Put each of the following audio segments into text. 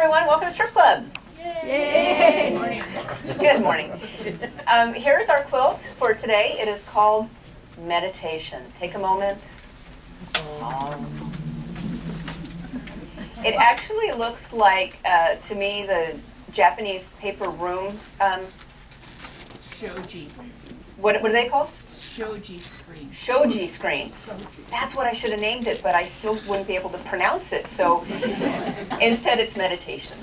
everyone, welcome to Strip Club. Yay! Good morning. Good morning. Here's our quilt for today. It is called Meditation. Take a moment. It actually looks like, to me, the Japanese paper room. Shoji. What are they called? Shoji screen. Shoji screens. That's what I should have named it, but I still wouldn't be able to pronounce it. So instead, it's meditation.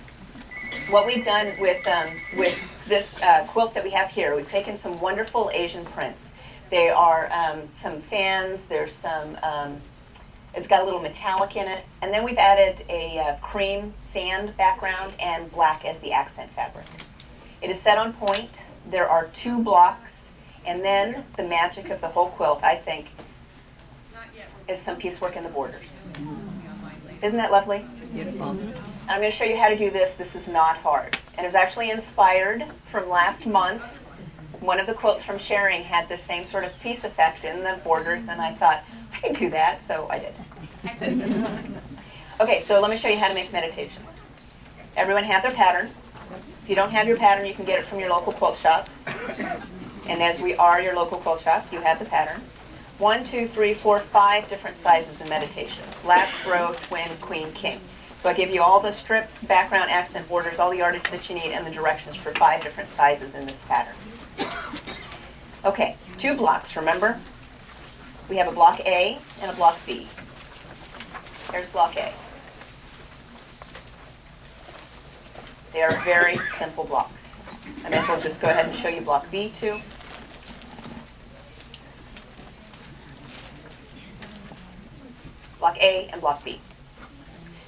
What we've done with this quilt that we have here, we've taken some wonderful Asian prints. They are some fans. There's some. It's got a little metallic in it, and then we've added a cream sand background and black as the accent fabric. It is set on point. There are 2 blocks, and then the magic of the whole quilt, I think, is some piecework in the borders. Isn't that lovely? Beautiful. I'm going to show you how to do this. This is not hard. And it was actually inspired from last month. One of the quilts from Sharing had the same sort of piece effect in the borders, and I thought, I can do that, so I did. Okay, so let me show you how to make meditation. Everyone have their pattern. If you don't have your pattern, you can get it from your local quilt shop. And as we are your local quilt shop, you have the pattern. 1, 2, 3, 4, 5 different sizes in meditation. Left, row, twin, queen, king. So I give you all the strips, background, accent, borders, all the yardage that you need, and the directions for 5 different sizes in this pattern. Okay, 2 blocks, remember? We have a block A and a block B. Here's block A. They are very simple blocks. I may as well just go ahead and show you block B too. Block A and block B.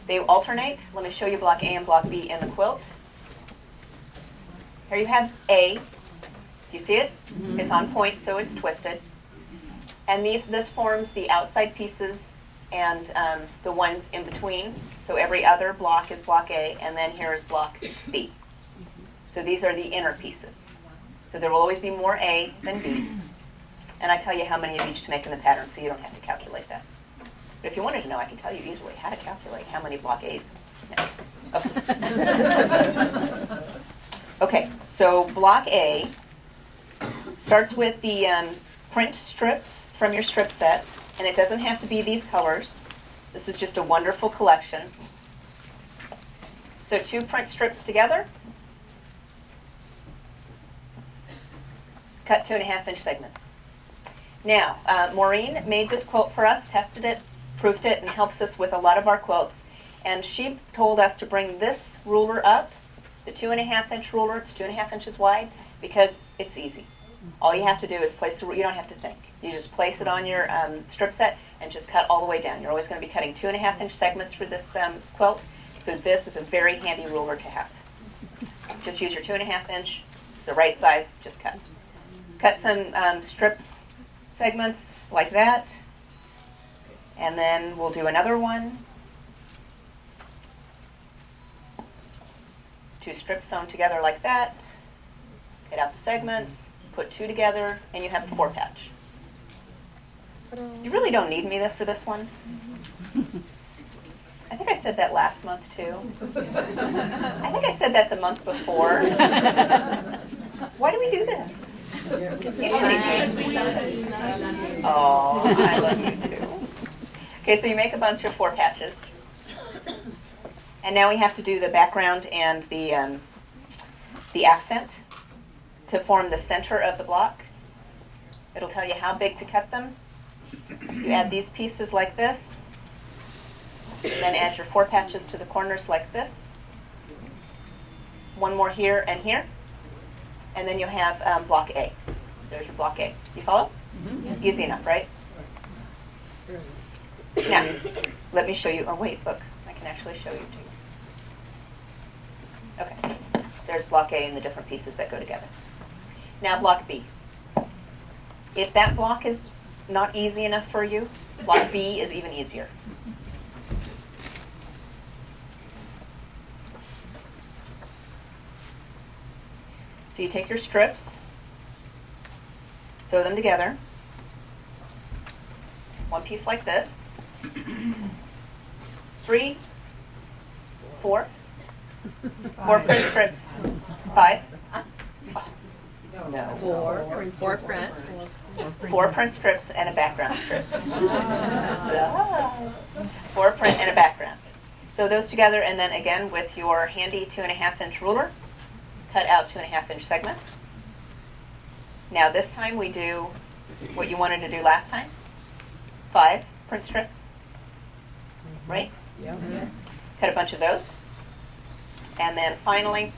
They alternate. Let me show you block A and block B in the quilt. Here you have A. Do you see it? Mm-hmm. It's on point, so it's twisted. And this forms the outside pieces and the ones in between. So every other block is block A, and then here is block B. So these are the inner pieces. So there will always be more A than B. And I tell you how many of each to make in the pattern, so you don't have to calculate that. But if you wanted to know, I can tell you easily how to calculate how many block A's. No. Okay. Okay, so block A starts with the print strips from your strip set, and it doesn't have to be these colors. This is just a wonderful collection. So 2 print strips together, cut 2.5-inch segments. Now, Maureen made this quilt for us, tested it, proofed it, and helps us with a lot of our quilts. And she told us to bring this ruler up, the 2.5-inch ruler. It's 2.5 inches wide, because it's easy. All you have to do is place the, you don't have to think. You just place it on your strip set and just cut all the way down. You're always going to be cutting 2.5-inch segments for this quilt, so this is a very handy ruler to have. Just use your 2.5-inch. It's the right size, just cut. Cut some strips, segments like that, and then we'll do another one. 2 strips sewn together like that. Get out the segments. Put 2 together, and you have the 4 patch. You really don't need me for this one. I think I said that last month too. I think I said that the month before. Why do we do this? Oh, I love you too. Okay, so you make a bunch of 4 patches. And now we have to do the background and the accent to form the center of the block. It'll tell you how big to cut them. You add these pieces like this, and then add your 4 patches to the corners like this. 1 more here and here, and then you'll have block A. There's your block A. You follow? Mm-hmm. Easy enough, right? Now, let me show you. Oh wait, look, I can actually show you too. Okay, there's block A and the different pieces that go together. Now block B. If that block is not easy enough for you, block B is even easier. So you take your strips, sew them together, 1 piece like this, 3, 4, 4 print strips. 5? No. 4 print. 4 print strips and a background strip. 4 print and a background. So those together, and then again with your handy 2.5-inch ruler, cut out 2.5-inch segments. Now this time we do what you wanted to do last time. 5 print strips, right? Yep. Cut a bunch of those. And then finally,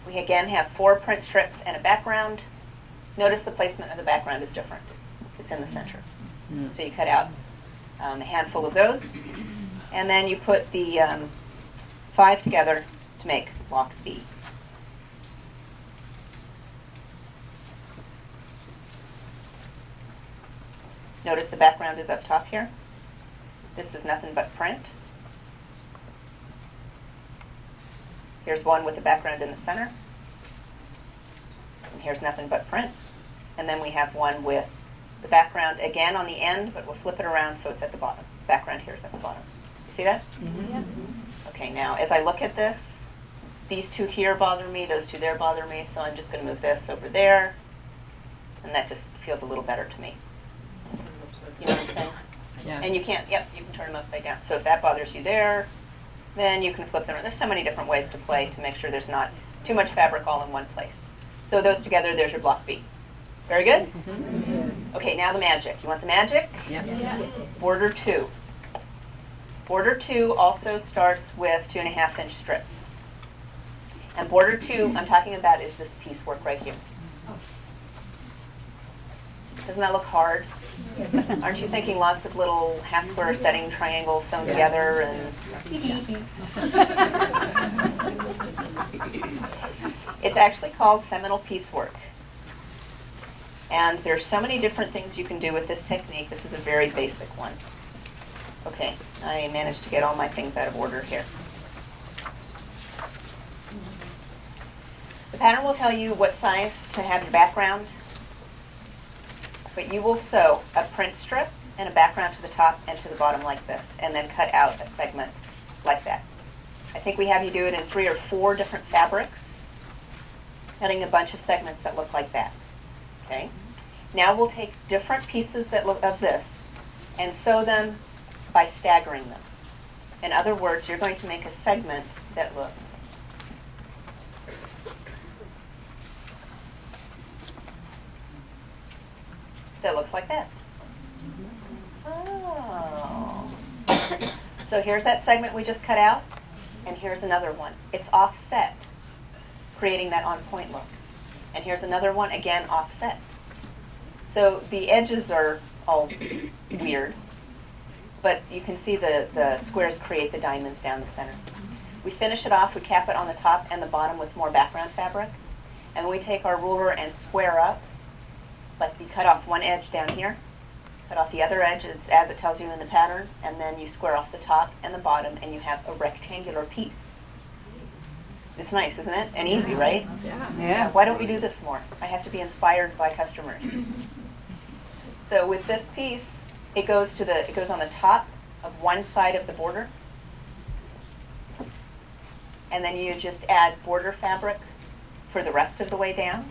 we again have 4 print strips and a background. Notice the placement of the background is different. It's in the center. So you cut out a handful of those, and then you put the 5 together to make block B. Notice the background is up top here. This is nothing but print. Here's one with the background in the center. And here's nothing but print. And then we have one with the background again on the end, but we'll flip it around so it's at the bottom. Background here is at the bottom. You see that? Mm-hmm. Yeah. Okay, now as I look at this, these 2 here bother me, those 2 there bother me, so I'm just going to move this over there. And that just feels a little better to me. You know what I'm saying? Yeah. And you can turn them upside down. So if that bothers you there, then you can flip them. There's so many different ways to play to make sure there's not too much fabric all in one place. So those together, there's your block B. Very good? Mm-hmm. Okay, now the magic. You want the magic? Yeah. Border 2. Border 2 also starts with 2.5-inch strips. And border 2 I'm talking about is this piecework right here. Doesn't that look hard? Aren't you thinking lots of little half-square setting triangles sewn together and It's actually called Seminal piecework. And there's so many different things you can do with this technique. This is a very basic one. Okay, I managed to get all my things out of order here. The pattern will tell you what size to have your background, but you will sew a print strip and a background to the top and to the bottom like this, and then cut out a segment like that. I think we have you do it in 3 or 4 different fabrics, cutting a bunch of segments that look like that. Okay. Now we'll take different pieces that look of this and sew them by staggering them. In other words, you're going to make a segment that looks like that. Oh. So here's that segment we just cut out, and here's another one. It's offset, creating that on-point look. And here's another one, again offset. So the edges are all weird, but you can see the squares create the diamonds down the center. We finish it off, we cap it on the top and the bottom with more background fabric, and we take our ruler and square up, like you cut off one edge down here, cut off the other edge as it tells you in the pattern, and then you square off the top and the bottom, and you have a rectangular piece. It's nice, isn't it? And easy, right? Yeah. Why don't we do this more? I have to be inspired by customers. So with this piece, it goes on the top of one side of the border, and then you just add border fabric for the rest of the way down.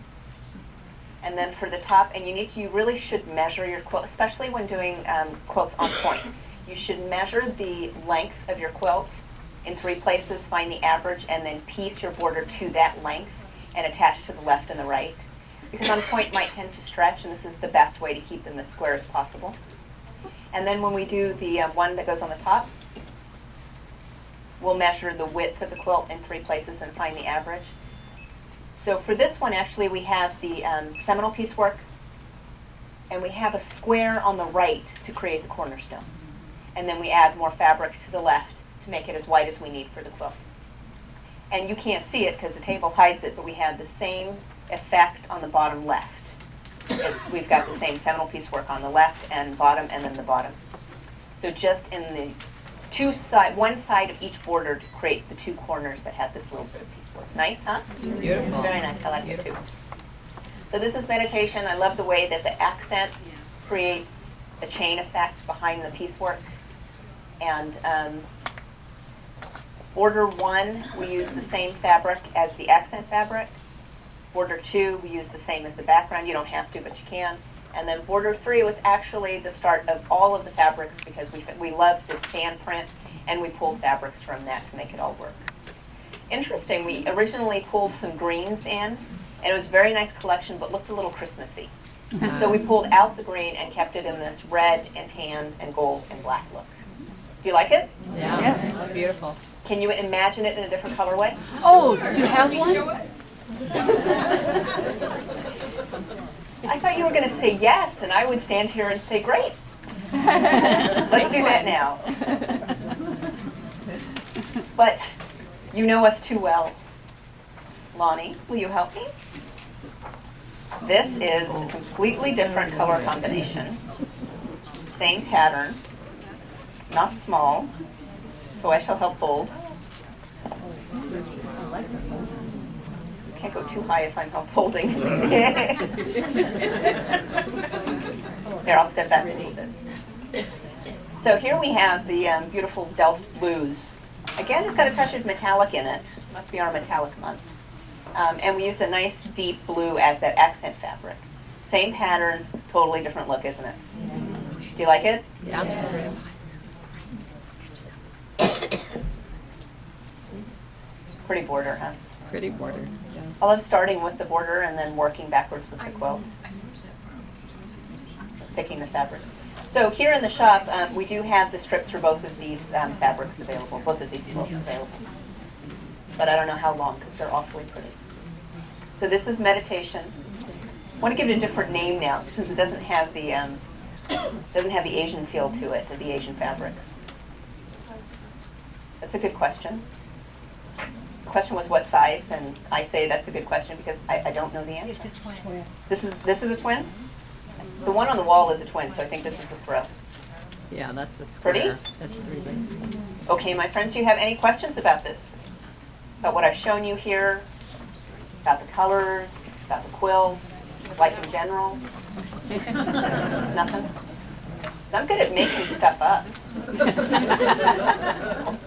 And then for the top, and you really should measure your quilt, especially when doing quilts on point. You should measure the length of your quilt in 3 places, find the average, and then piece your border to that length and attach to the left and the right. Because on point might tend to stretch, and this is the best way to keep them as square as possible. And then when we do the one that goes on the top, we'll measure the width of the quilt in 3 places and find the average. So for this one, actually, we have the Seminal piecework, and we have a square on the right to create the cornerstone. And then we add more fabric to the left to make it as wide as we need for the quilt. And you can't see it because the table hides it, but we have the same effect on the bottom left. We've got the same Seminal piecework on the left and bottom, and then the bottom. So just in the one side of each border to create the 2 corners that have this little bit of piecework. Nice, huh? Beautiful. Very nice. I like it too. So this is meditation. I love the way that the accent creates a chain effect behind the piecework. And Border 1, we use the same fabric as the accent fabric. Border 2, we use the same as the background. You don't have to, but you can. And then border 3 was actually the start of all of the fabrics because we love this fan print, and we pulled fabrics from that to make it all work. Interesting, we originally pulled some greens in, and it was a very nice collection, but looked a little Christmassy. So we pulled out the green and kept it in this red and tan and gold and black look. Do you like it? Yeah, it's beautiful. Can you imagine it in a different colorway? Oh, do you have one? I thought you were going to say yes, and I would stand here and say, great. Let's do that now. But you know us too well. Lonnie, will you help me? This is a completely different color combination. Same pattern, not small, so I shall help fold. Can't go too high if I'm help folding. There, I'll step back a little bit. So here we have the beautiful Delft blues. Again, it's got a touch of metallic in it. Must be our metallic month. And we use a nice deep blue as that accent fabric. Same pattern, totally different look, isn't it? Do you like it? Yeah. Pretty border, huh? Pretty border. Yeah. I love starting with the border and then working backwards with the quilt. Picking the fabrics. So here in the shop, we do have the strips for both of these fabrics available, both of these quilts available. But I don't know how long because they're awfully pretty. So this is meditation. I want to give it a different name now since it doesn't have the Asian feel to it, the Asian fabrics. That's a good question. The question was what size, and I say that's a good question because I don't know the answer. It's a twin. This is a twin? The one on the wall is a twin, so I think this is a throw. Yeah, that's a square. Pretty? That's 3D. Okay, my friends, do you have any questions about this? About what I've shown you here? About the colors? About the quilt? Life in general? Nothing? 'Cause I'm good at making stuff up.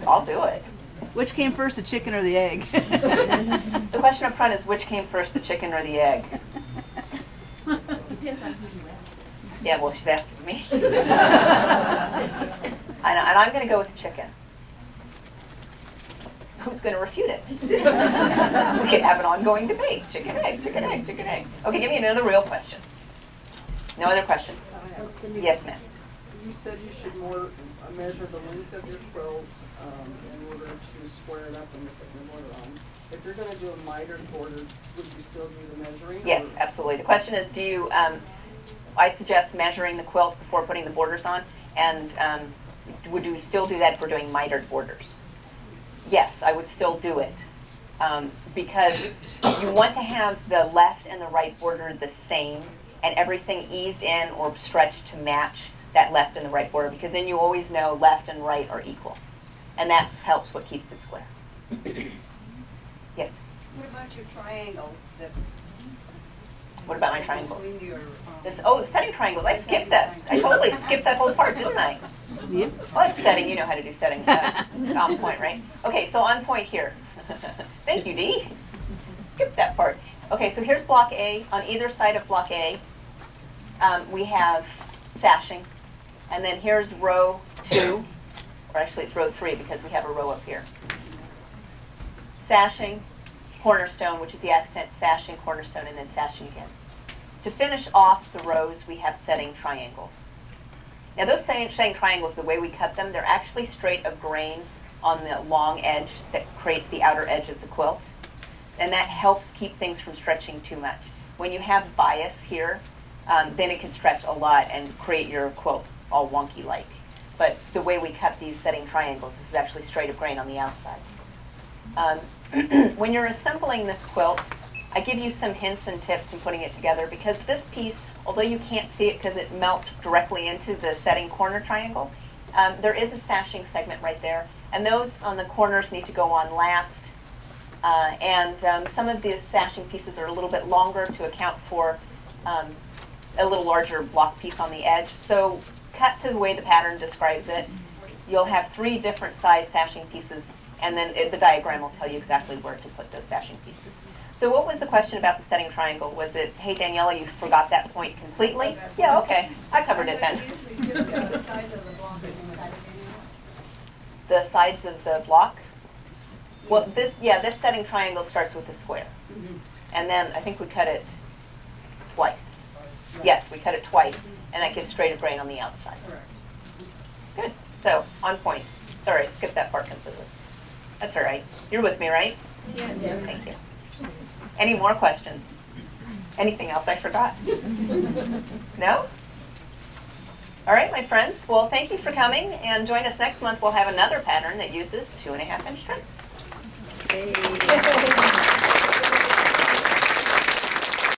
I'll do it. Which came first, the chicken or the egg? The question up front is which came first, the chicken or the egg? Depends on who you ask. Yeah, well, she's asking me. And I'm going to go with the chicken. Who's going to refute it? We could have an ongoing debate. Chicken, egg, chicken, egg, chicken, egg. Okay, give me another real question. No other questions? Yes, ma'am. You said you should more measure the length of your quilt in order to square it up and put your border on. If you're going to do a mitered border, would you still do the measuring? Yes, or- absolutely. The question is, do you, I suggest measuring the quilt before putting the borders on, and would you still do that if we're doing mitered borders? Yes, I would still do it. Because you want to have the left and the right border the same, and everything eased in or stretched to match that left and the right border, because then you always know left and right are equal. And that helps what keeps it square. Yes? What about your triangles? What about my triangles? Between your, Setting triangles. I skipped that. I totally skipped that whole part, didn't I? Yep. Well, it's setting. You know how to do setting. On point, right? Okay, so on point here. Thank you, Dee. Skip that part. Okay, so here's block A. On either side of block A, we have sashing. And then here's row 2. Or actually, it's row 3 because we have a row up here. Sashing, cornerstone, which is the accent, sashing, cornerstone, and then sashing again. To finish off the rows, we have setting triangles. Now those setting triangles, the way we cut them, they're actually straight of grain on the long edge that creates the outer edge of the quilt. And that helps keep things from stretching too much. When you have bias here, then it can stretch a lot and create your quilt all wonky-like. But the way we cut these setting triangles, this is actually straight of grain on the outside. When you're assembling this quilt, I give you some hints and tips in putting it together because this piece, although you can't see it because it melts directly into the setting corner triangle, there is a sashing segment right there. And those on the corners need to go on last. Some of the sashing pieces are a little bit longer to account for a little larger block piece on the edge. So cut to the way the pattern describes it. you'll have 3 different size sashing pieces, and then the diagram will tell you exactly where to put those sashing pieces. So what was the question about the setting triangle? Was it, hey Daniela, you forgot that point completely? Yeah, okay, I covered it then. The sides of the block? Well, this setting triangle starts with a square. And then I think we cut it twice. Yes, we cut it twice, and that gives straight of grain on the outside. Good, so on point. Sorry, skipped that part completely. That's all right. You're with me, right? Yes. Thank you. Any more questions? Anything else I forgot? No? All right, my friends. Well, thank you for coming, and join us next month. We'll have another pattern that uses 2.5-inch strips. Hey.